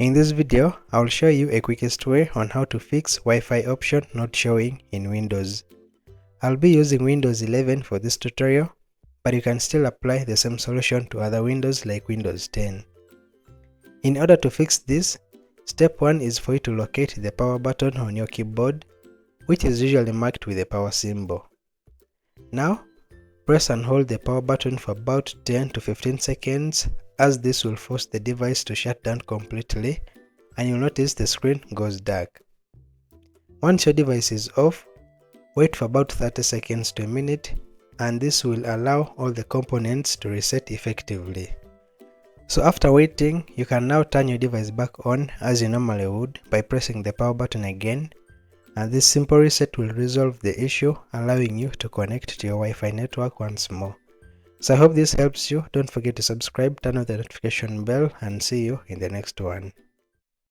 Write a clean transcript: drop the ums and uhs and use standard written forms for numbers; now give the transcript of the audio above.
In this video, I will show you a quickest way on how to fix Wi-Fi option not showing in Windows. I'll be using Windows 11 for this tutorial, but you can still apply the same solution to other Windows like Windows 10. In order to fix this, step 1 is for you to locate the power button on your keyboard, which is usually marked with a power symbol. Now, press and hold the power button for about 10 to 15 seconds, as this will force the device to shut down completely and you'll notice the screen goes dark. Once your device is off, wait for about 30 seconds to a minute, and this will allow all the components to reset effectively. So after waiting, you can now turn your device back on as you normally would by pressing the power button again, and this simple reset will resolve the issue, allowing you to connect to your Wi-Fi network once more. So I hope this helps you. Don't forget to subscribe, turn on the notification bell, and see you in the next one.